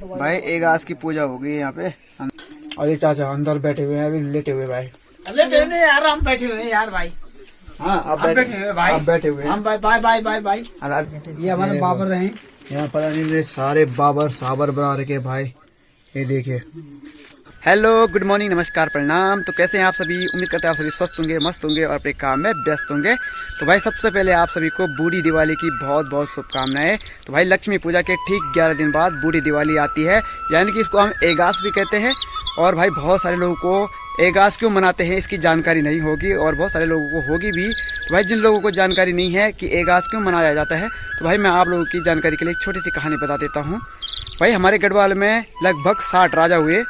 भाई एक आस की पूजा हो गई यहाँ पे। अरे चाचा अंदर बैठे हुए हैं, अभी लेटे हुए भाई। लेटे हुए यार, हम बैठे हुए हैं यार भाई। हाँ आप बैठे हुए भाई, आप बैठे हुए हैं। हम बाय बाय बाय बाय। ये हमारे बाबर रहे। यहाँ पता नहीं सारे बाबर साबर बना रखे भाई, ये देखिए। हेलो गुड मॉर्निंग, नमस्कार, प्रणाम। तो कैसे हैं आप सभी? उम्मीद करते हैं आप सभी स्वस्थ होंगे, मस्त होंगे और अपने काम में व्यस्त होंगे। तो भाई सबसे पहले आप सभी को बूढ़ी दिवाली की बहुत बहुत शुभकामनाएं। तो भाई लक्ष्मी पूजा के ठीक 11 दिन बाद बूढ़ी दिवाली आती है, यानी कि इसको हम एगास भी कहते हैं। और भाई बहुत सारे लोगों को एगास क्यों मनाते हैं इसकी जानकारी नहीं होगी, और बहुत सारे लोगों को होगी भी। तो भाई जिन लोगों को जानकारी नहीं है कि एगास क्यों मनाया जाता है, तो भाई मैं आप लोगों की जानकारी के लिए एक छोटी सी कहानी बता देता हूँ। भाई हमारे गढ़वाल में लगभग 60 राजा हुए,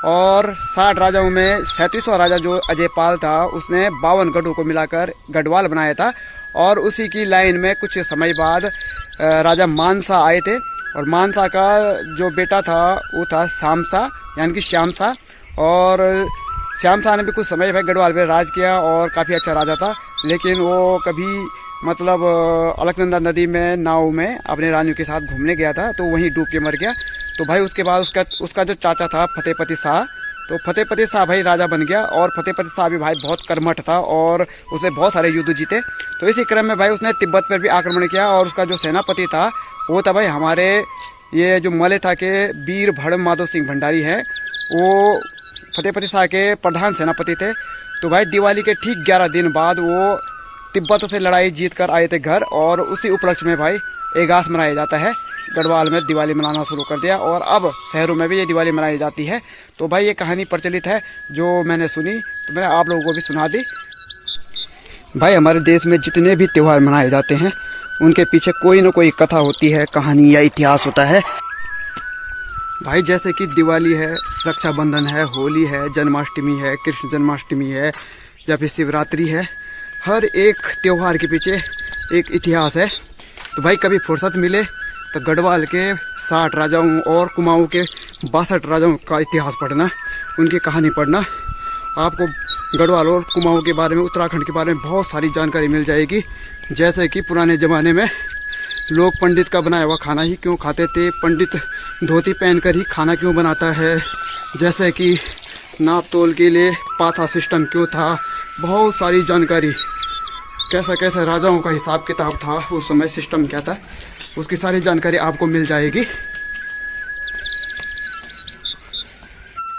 और 60 राजाओं में 37वां राजा जो अजयपाल था उसने 52 गढ़ों को मिलाकर गढ़वाल बनाया था। और उसी की लाइन में कुछ समय बाद राजा मानसा आए थे, और मानसा का जो बेटा था वो था श्यामसा, यानी कि श्यामसा। और श्यामसा ने भी कुछ समय भाई गढ़वाल पे राज किया और काफ़ी अच्छा राजा था, लेकिन वो कभी मतलब अलकनंदा नदी में नाव में अपने रानियों के साथ घूमने गया था, तो वहीं डूब के मर गया। तो भाई उसके बाद उसका जो चाचा था फतेहपति शाह, तो फतेहपति शाह भाई राजा बन गया। और फतेहपति शाह भी भाई बहुत कर्मठ था और उसने बहुत सारे युद्ध जीते। तो इसी क्रम में भाई उसने तिब्बत पर भी आक्रमण किया, और उसका जो सेनापति था वो था भाई हमारे ये जो मलेथा के वीर भड़म माधव सिंह भंडारी हैं, वो फतेहपति शाह के प्रधान सेनापति थे। तो भाई दिवाली के ठीक 11 दिन बाद वो तिब्बत से लड़ाई जीत कर आए थे घर, और उसी उपलक्ष्य में भाई एगास मनाया जाता है। गढ़वाल में दिवाली मनाना शुरू कर दिया, और अब शहरों में भी ये दिवाली मनाई जाती है। तो भाई ये कहानी प्रचलित है जो मैंने सुनी, तो मैंने आप लोगों को भी सुना दी। भाई हमारे देश में जितने भी त्यौहार मनाए जाते हैं उनके पीछे कोई ना कोई कथा होती है, कहानी या इतिहास होता है। भाई जैसे कि दिवाली है, रक्षाबंधन है, होली है, जन्माष्टमी है, कृष्ण जन्माष्टमी है, या फिर शिवरात्रि है, हर एक त्यौहार के पीछे एक इतिहास है। तो भाई कभी फुर्सत मिले तो गढ़वाल के 60 राजाओं और कुमाऊं के 62 राजाओं का इतिहास पढ़ना, उनकी कहानी पढ़ना। आपको गढ़वाल और कुमाऊं के बारे में, उत्तराखंड के बारे में बहुत सारी जानकारी मिल जाएगी। जैसे कि पुराने ज़माने में लोग पंडित का बनाया हुआ खाना ही क्यों खाते थे, पंडित धोती पहनकर ही खाना क्यों बनाता है, जैसे कि नाप तोल के लिए पाथा सिस्टम क्यों था, बहुत सारी जानकारी। कैसा कैसा राजाओं का हिसाब किताब था उस समय, सिस्टम क्या था, उसकी सारी जानकारी आपको मिल जाएगी।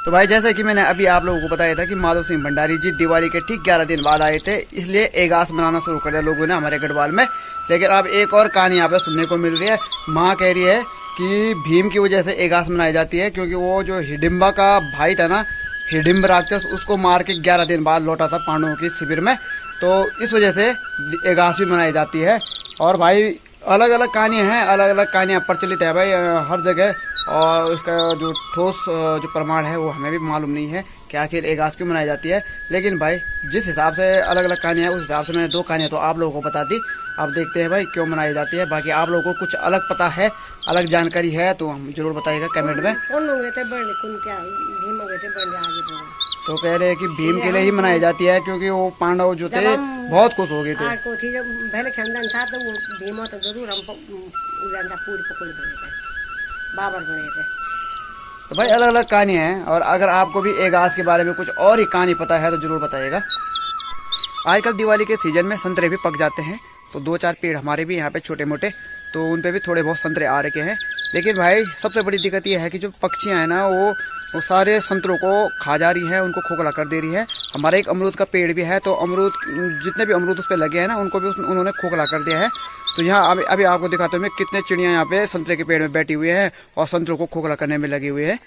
तो भाई जैसे कि मैंने अभी आप लोगों को बताया था कि माधव सिंह भंडारी जी दिवाली के ठीक 11 दिन बाद आए थे, इसलिए एगास मनाना शुरू कर दिया लोगों ने हमारे गढ़वाल में। लेकिन अब एक और कहानी यहाँ पे सुनने को मिल रही है। माँ कह रही है कि भीम की वजह से एगास मनाई जाती है, क्योंकि वो जो हिडिम्बा का भाई था ना, हिडिम्ब राक्षस, उसको मार के 11 दिन बाद लौटा था पांडवों की शिविर में। तो इस वजह से एगास भी मनाई जाती है। और भाई अलग अलग कहानियाँ हैं, अलग अलग कहानियाँ प्रचलित है भाई हर जगह, और उसका जो ठोस जो प्रमाण है वो हमें भी मालूम नहीं है कि आखिर एगास क्यों मनाई जाती है। लेकिन भाई जिस हिसाब से अलग अलग कहानियाँ हैं उस हिसाब से मैंने 2 कहानियाँ तो आप लोगों को बता दी। अब देखते हैं भाई क्यों मनाई जाती है। बाकी आप लोगों को कुछ अलग पता है, अलग जानकारी है तो हम जरूर बताइएगा कमेंट में। तो कह रहे हैं कि भीम के लिए ही मनाई जाती है, क्योंकि वो पांडव जो थे बहुत खुश हो गए थे। तो भाई अलग अलग कहानियाँ हैं, और अगर आपको भी एगास के बारे में कुछ और ही कहानी पता है तो जरूर बताइएगा। आजकल दिवाली के सीजन में संतरे भी पक जाते हैं, तो 2-4 पेड़ हमारे भी यहाँ पे छोटे मोटे, तो उन पे भी थोड़े बहुत संतरे आ रखे हैं। लेकिन भाई सबसे बड़ी दिक्कत ये है कि जो पक्षियाँ हैं ना वो सारे संतरों को खा जा रही हैं, उनको खोखला कर दे रही हैं। हमारा एक अमरूद का पेड़ भी है, तो अमरूद जितने भी अमरूद उस पर लगे हैं ना उनको भी उन्होंने खोखला कर दिया है। तो यहाँ अभी आपको दिखाते हुए कितने चिड़िया यहाँ पे संतरे के पेड़ में बैठी हुई हैं और संतरों को खोखला करने में लगे हुए हैं।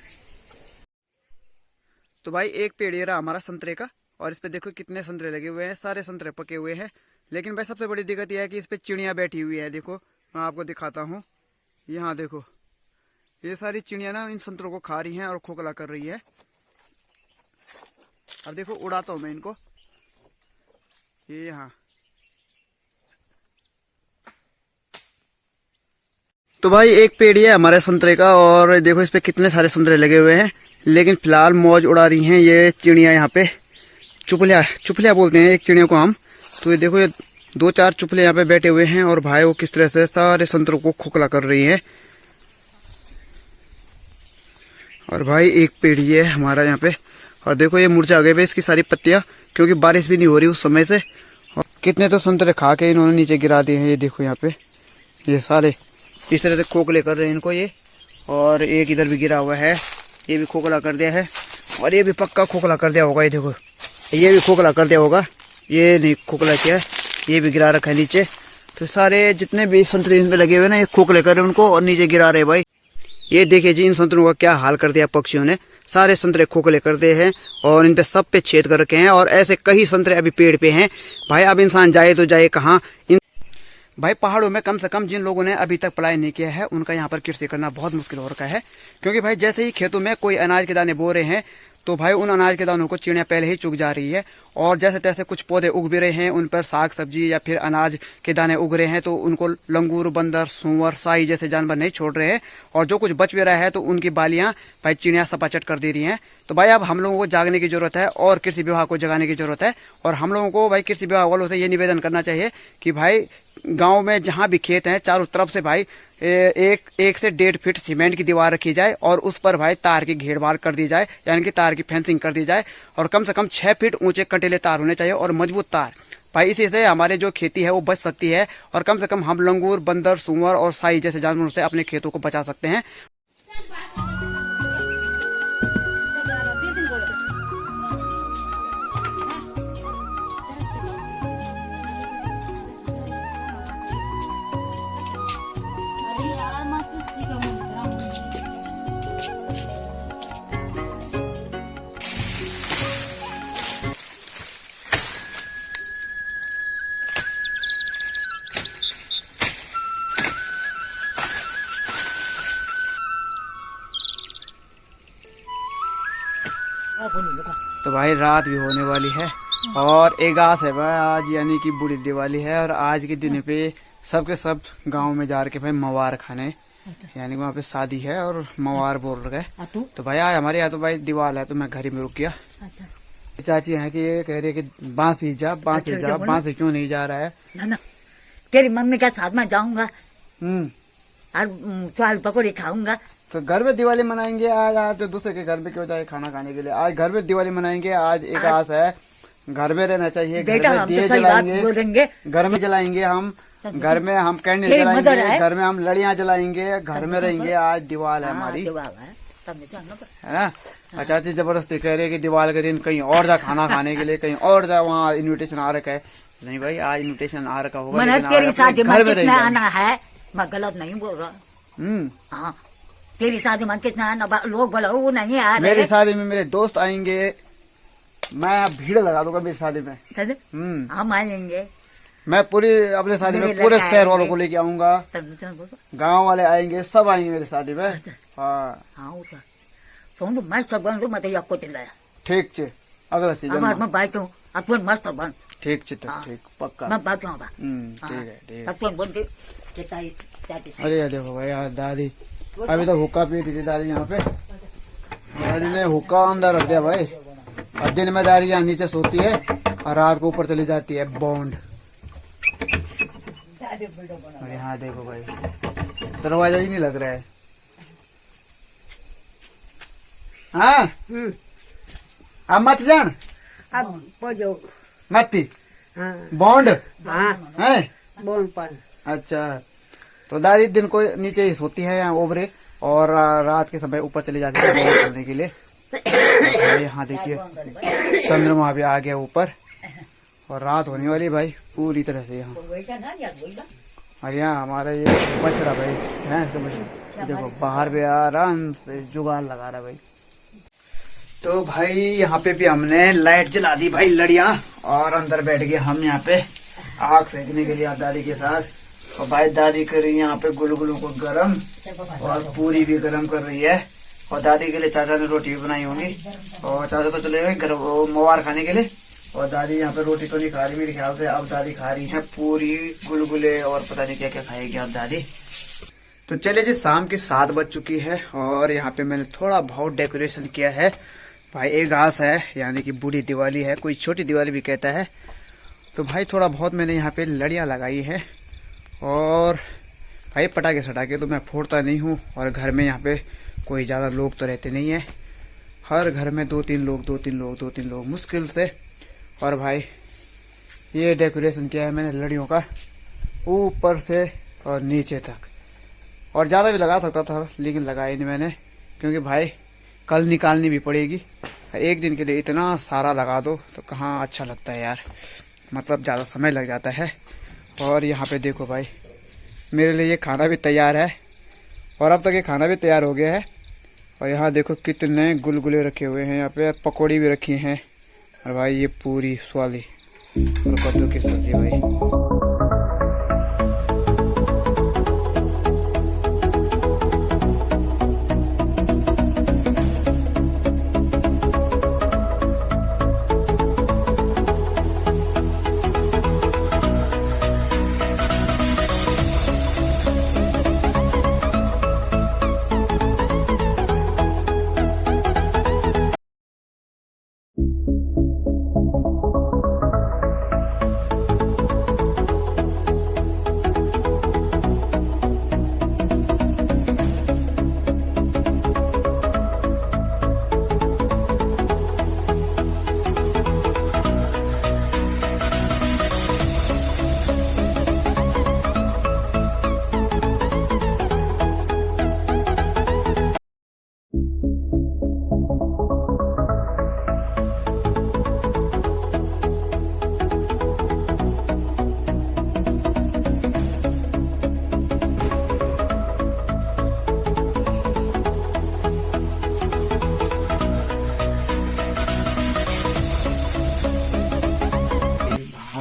तो भाई एक पेड़ ये रहा हमारा संतरे का, और इस पे देखो कितने संतरे लगे हुए हैं, सारे संतरे पके हुए हैं। लेकिन भाई सबसे बड़ी दिक्कत यह है कि इस पे चिड़िया बैठी हुई है। देखो मैं आपको दिखाता हूँ, यहाँ देखो ये सारी चिड़िया ना इन संतरों को खा रही हैं और खोखला कर रही है। अब देखो उड़ाता हूँ मैं इनको, ये यहाँ। तो भाई एक पेड़ है हमारे संतरे का, और देखो इस पे कितने सारे संतरे लगे हुए हैं। लेकिन फिलहाल मौज उड़ा रही हैं ये चिड़िया यहाँ पे, चुपलिया बोलते हैं एक चिड़िया को हम। तो ये देखो ये 2-4 चुपले यहाँ पे बैठे हुए हैं, और भाई वो किस तरह से सारे संतरों को खोखला कर रही हैं। और भाई एक पेड़ ये है हमारा यहाँ पे, और देखो ये मुरझा गए भाई इसकी सारी पत्तियां, क्योंकि बारिश भी नहीं हो रही उस समय से। और कितने तो संतरे खा के इन्होंने नीचे गिरा दिए हैं। ये देखो यहाँ पे ये सारे इस तरह से खोखले कर रहे हैं इनको ये। और एक इधर भी गिरा हुआ है, ये भी खोखला कर दिया है, और ये भी पक्का खोखला कर दिया होगा। ये देखो ये भी खोखला कर दिया होगा, ये नहीं खोखला किया है, ये भी गिरा रखा है नीचे। तो सारे जितने भी संतरे इनमें लगे हुए ना, ये खोखले कर रहे हैं उनको और नीचे गिरा रहे भाई। ये देखिए जी इन संतरों का क्या हाल कर दिया पक्षियों ने, सारे संतरे खोखले कर दिए हैं और इन पे सब पे छेद कर रखे हैं। और ऐसे कई संतरे अभी पेड़ पे हैं भाई। अब इंसान जाए तो जाए कहाँ। भाई पहाड़ों में कम से कम जिन लोगों ने अभी तक पलायन नहीं किया है उनका यहाँ पर कृषि करना बहुत मुश्किल हो रखा है, क्योंकि भाई जैसे ही खेतों में कोई अनाज के दाने बो रहे हैं तो भाई उन अनाज के दानों को चिड़ियाँ पहले ही चुग जा रही है। और जैसे तैसे कुछ पौधे उग भी रहे हैं, उन पर साग सब्जी या फिर अनाज के दाने उग रहे हैं, तो उनको लंगूर, बंदर, सूअर, साई जैसे जानवर नहीं छोड़ रहे हैं। और जो कुछ बच भी रहा है तो उनकी बालियां भाई चिड़ियाँ सपाचट कर दे रही हैं। तो भाई अब हम लोगों को जागने की जरूरत है और कृषि विभाग को जगाने की जरूरत है। और हम लोगों को भाई कृषि विभाग वालों से ये निवेदन करना चाहिए कि भाई गांव में जहां भी खेत हैं चारों तरफ से भाई 1 से 1.5 फीट सीमेंट की दीवार रखी जाए और उस पर भाई तार की घेरबार कर दी जाए, यानी कि तार की फेंसिंग कर दी जाए। और कम से कम 6 फीट ऊंचे कंटीले तार होने चाहिए और मजबूत तार। भाई इसी से हमारे जो खेती है वो बच सकती है और कम से कम हम लंगूर, बंदर, सूअर और साई जैसे जानवरों से अपने खेतों को बचा सकते हैं। तो भाई रात भी होने वाली है और एगास है भाई आज, यानी कि बूढ़ी दिवाली है। और आज के दिन पे सबके सब गांव में जा के भाई मवार खाने, यानी वहाँ पे शादी है और मवार बोल रहे। तो भाई आज हमारे यहाँ तो भाई दिवाल है तो मैं घर ही में रुक गया। चाची है कि ये कह रही है कि बांसी जा, बांसी जा, बांसी क्यों नहीं जा रहा है? ना तेरी मम्मी के साथ में जाऊंगा और स्वाल पकौड़े खाऊंगा। तो घर में दिवाली मनाएंगे आज। आज तो दूसरे के घर में क्यों जाए खाना खाने के लिए? आज घर में दिवाली मनाएंगे। आज एक आस है, घर में रहना चाहिए। बेटा हम तो सही बात बोलेंगे, घर में जलाएंगे हम, घर में हम कैंडल जलाएंगे, घर में हम लड़ियां जलाएंगे, घर में रहेंगे। आज दिवाल है हमारी, है ना? चाची जबरदस्ती कह रही है कि दिवाली के दिन कहीं और जा खाना खाने के लिए, कहीं और जा, वहाँ इन्विटेशन आ रखा है। नहीं भाई आज इन्विटेशन आ रखा होगा, तेरी शादी में कितना आना है? मैं गलत नहीं बोल रहा। हाँ तेरी शादी में कितना आना, लोग बोला वो नहीं आ रहे। मेरी शादी में मेरे दोस्त आएंगे, मैं भीड़ लगा दूंगा मेरी शादी में। हम आएंगे, मैं पूरी अपने शादी में पूरे शहर वालों को लेके आऊंगा, गांव वाले आएंगे, सब आएंगे मेरी शादी में। हाँ तो मस्त बन रू, मैं आपको चिल्लाया। ठीक छे, अगला सीजन मैं बाइक हूँ अपन मस्त बन। ठीक छे, ठीक पक्का मैं बाइक हूँ। ठीक है। अपन बन के अरे देखो भाई यार दादी अभी तो हुक्का पी रही थी दादी यहाँ पे। दादी ने हुक्का अंदर रख दिया भाई। और दिन में दादी यहाँ नीचे सोती है और रात को ऊपर चली जाती है बॉन्ड। और यहाँ देखो भाई दरवाजा ही नहीं लग रहा है। हाँ अब मत जान, अब मत बॉन्ड है बॉन्ड पर। अच्छा तो दादी दिन को नीचे ही सोती है यहाँ ओबरे, और रात के समय ऊपर चली जाती है बॉन्ड करने के लिए। यहाँ देखिए चंद्रमा भी आ गया ऊपर और रात होने वाली भाई पूरी तरह से यहाँ। और यहाँ हमारा ये बछड़ा भाई है, देखो बाहर भी आराम से जुगाड़ लगा रहा भाई। तो भाई यहाँ पे भी हमने लाइट जला दी भाई लड़ियां, और अंदर बैठ गए हम यहाँ पे आग सेकने के लिए दादी के साथ। और भाई दादी कर रही है यहाँ पे गुलगुलों को गरम, और पूरी भी गरम कर रही है। और दादी के लिए चाचा ने रोटी भी बनाई होंगी, और चाचा तो चले गए मवार खाने के लिए। और दादी यहाँ पे रोटी तो नहीं खा रही मेरे ख्याल से, अब दादी खा रही है पूरी, गुलगुले और पता नहीं क्या क्या खाएगी अब दादी। तो चलिए जी शाम की 7 बज चुकी है और यहाँ पे मैंने थोड़ा बहुत डेकोरेशन किया है भाई। एक घास है यानी कि बूढ़ी दिवाली है, कोई छोटी दिवाली भी कहता है। तो भाई थोड़ा बहुत मैंने यहाँ पे लड़ियाँ लगाई हैं, और भाई पटाखे सटाखे तो मैं फोड़ता नहीं हूँ। और घर में यहाँ पे कोई ज़्यादा लोग तो रहते नहीं है, हर घर में 2-3 लोग मुश्किल से। और भाई ये डेकोरेशन किया है मैंने लड़ियों का ऊपर से और नीचे तक, और ज़्यादा भी लगा सकता था लेकिन लगाई नहीं मैंने, क्योंकि भाई कल निकालनी भी पड़ेगी। एक दिन के लिए इतना सारा लगा दो तो कहाँ अच्छा लगता है यार, मतलब ज़्यादा समय लग जाता है। और यहाँ पे देखो भाई मेरे लिए ये खाना भी तैयार है, और अब तक ये खाना भी तैयार हो गया है। और यहाँ देखो कितने गुलगुले रखे हुए हैं, यहाँ पे पकौड़ी भी रखी हैं, और भाई ये पूरी स्वाली और कद्दू की सब्जी भाई।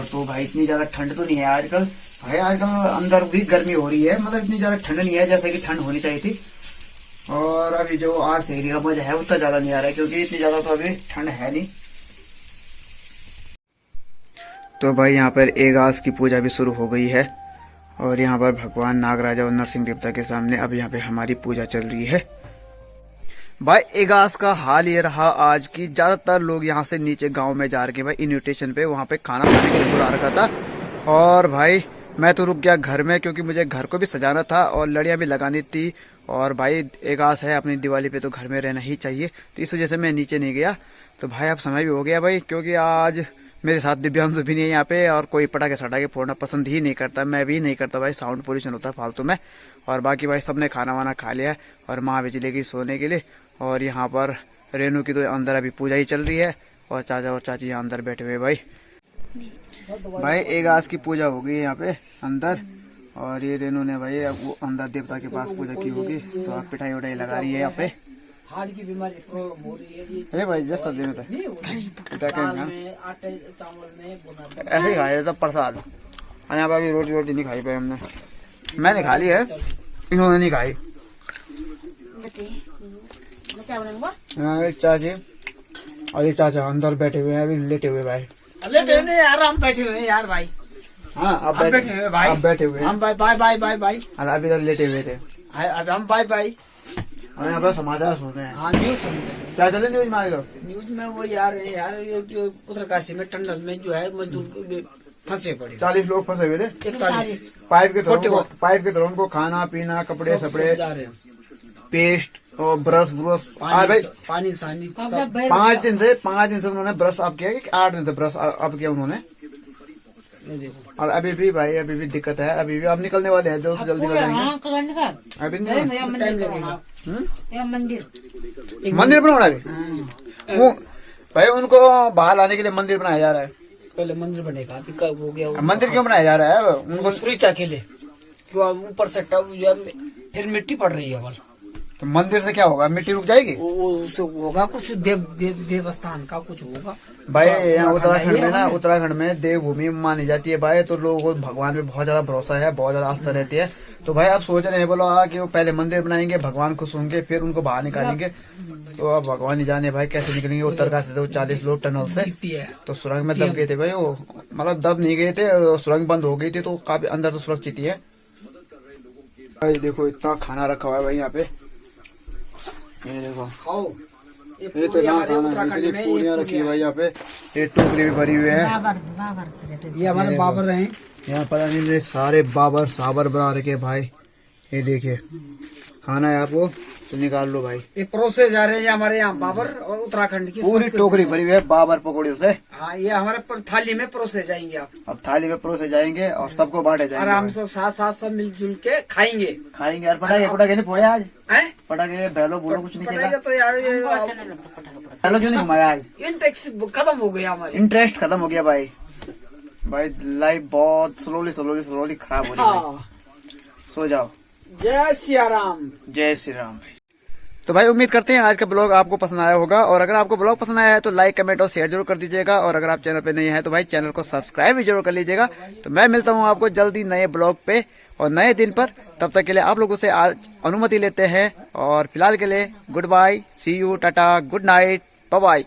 तो भाई इतनी ज्यादा ठंड तो नहीं है आजकल भाई, आजकल अंदर भी गर्मी हो रही है, मतलब इतनी ज्यादा ठंड नहीं है जैसे कि ठंड होनी चाहिए थी। और अभी जो आज सेहरी का मजा है उतना ज्यादा नहीं आ रहा है, क्योंकि इतनी ज्यादा तो अभी ठंड है नहीं। तो भाई यहाँ पर एगास की पूजा भी शुरू हो गई है, और यहाँ पर भगवान नागराजा और नरसिंह देवता के सामने अब यहाँ पे हमारी पूजा चल रही है। भाई एगास का हाल ये रहा आज की, ज्यादातर लोग यहाँ से नीचे गांव में जा रहे हैं भाई इन्विटेशन पे, वहाँ पे खाना खाने के लिए बुला रखा था। और भाई मैं तो रुक गया घर में, क्योंकि मुझे घर को भी सजाना था और लड़ियाँ भी लगानी थी। और भाई एगास है, अपनी दिवाली पे तो घर में रहना ही चाहिए, तो इस वजह से मैं नीचे नहीं गया। तो भाई अब समय भी हो गया भाई, क्योंकि आज मेरे साथ दिव्यांशु भी नहीं है यहाँ पे, और कोई पटाखे सटाखे फोड़ना पसंद ही नहीं करता, मैं भी नहीं करता भाई, साउंड पोल्यूशन होता है फालतू में। और बाकी भाई सबने खाना वाना खा लिया है, और माँ भी चली गई सोने के लिए। और यहाँ पर रेनू की तो अंदर अभी पूजा ही चल रही है, और चाचा और चाची यहाँ अंदर बैठे हुए भाई। भाई एगास की पूजा हो गई यहाँ पे अंदर, और ये रेनू ने भाई अब वो अंदर देवता के पास पूजा की होगी, तो आप पिटाई उठाई लगा रही है यहाँ पे। हार्ट की बीमारी प्रॉब्लम हो रही है अरे भाई जैसा दिन में आटे चावल में ऐसे ही खाए सब प्रसाद। यहाँ पर अभी रोटी रोटी नहीं खाई भाई हमने, मैंने खा ली है, इन्होंने नहीं खाई। एक चाची और एक चाचा अंदर बैठे हुए हैं, अभी लेटे हुए भाई। लेटे नहीं यार, हम बैठे हुए हैं यार भाई। हाँ अब बैठे हुए भाई, अब बैठे हुए हम bye bye bye bye bye, और अभी तक लेटे हुए थे। अब हम बाय बाय। और यहाँ पर समाचार सुन रहे हैं। हाँ न्यूज सुन रहे हैं। क्या चले न्यूज में आएगा? न्यूज में वो यार ये जो उत्तरकाशी में टंडल में जो है मजदूर फंसे पड़े, 40 लोग फंसे हुए थे 41 पाइप के तरह उनको खाना पीना कपड़े सपड़े पेस्ट और ब्रश भाई पानी सानी 5 दिन से उन्होंने ब्रश अब किया कि 8 दिन से ब्रश अब किया उन्होंने। और अभी भी भाई अभी भी दिक्कत है, अभी भी अब निकलने वाले हैं, जल्द से जल्द निकल जाएंगे। अभी मंदिर बनाना भी वो भाई, उनको बाहर लाने के लिए मंदिर बनाया जा रहा है। पहले मंदिर बनेगा, अभी कब हो गया? मंदिर क्यों बनाया जा रहा है उनको? सुरक्षा के लिए, ऊपर से फिर मिट्टी पड़ रही है। तो मंदिर से क्या होगा, मिट्टी रुक जाएगी? उससे होगा कुछ देवस्थान का कुछ होगा भाई। यहाँ उत्तराखंड में देवभूमि मानी जाती है भाई, तो लोगों को भगवान पे बहुत ज्यादा भरोसा है, बहुत ज्यादा आस्था रहती है। तो भाई आप सोच रहे हैं बोलो कि वो पहले मंदिर बनाएंगे, भगवान खुश होंगे, फिर उनको बाहर निकालेंगे। तो अब भगवान ही जाने भाई कैसे निकलेंगे। उत्तरकाशी से 40 लोग टनल से तो सुरंग में दब गए थे भाई, वो मतलब दब नहीं गए थे, सुरंग बंद हो गई थी, तो काफी अंदर तो सुरक्षित ही है भाई। देखो इतना खाना रखा हुआ है भाई यहाँ पे, ये देखो ये तो ना खाना है, पूरियां रखी है भाई यहाँ पे, ये टोकरी भी भरी हुई है। ये हमारे बाबर हैं, यहाँ पता नहीं सारे बाबर साबर बना रखे भाई। ये देखिए खाना है आपको, तो निकाल लो भाई। ये प्रोसेस जा रहे हैं हमारे यहाँ बाबर और उत्तराखंड की पूरी संस्कृति टोकरी में। भरी हुई है बाबर पकौड़ियों से। हाँ, ये हमारे थाली में प्रोसेस जाएंगे आप। अब थाली में परोसे जाएंगे और सबको बांटे जाएंगे। और हम सब साथ साथ सब मिलजुल के खाएंगे। खाएंगे यार। पटाखे नहीं फोड़े आज? हैं? पटाखे भैलो बोलो कुछ नहीं खेला? पटाखे तो यार ये भैलो क्यों नहीं घुमाया आज? इंटेक्स खत्म हो गया हमारे। इंटरेस्ट खत्म हो गया भाई। भाई लाइफ बहुत स्लोली खराब हो रही है। हाँ, सो जाओ। जय सिया राम। जय श्री राम। तो भाई उम्मीद करते हैं आज का ब्लॉग आपको पसंद आया होगा, और अगर आपको ब्लॉग पसंद आया है तो लाइक कमेंट और शेयर जरूर कर दीजिएगा, और अगर आप चैनल पे नहीं है तो भाई चैनल को सब्सक्राइब भी जरूर कर लीजिएगा। तो मैं मिलता हूँ आपको जल्दी नए ब्लॉग पे और नए दिन पर। तब तक के लिए आप लोगों से आज अनुमति लेते हैं, और फिलहाल के लिए good bye, see you, tata, good night, bye bye.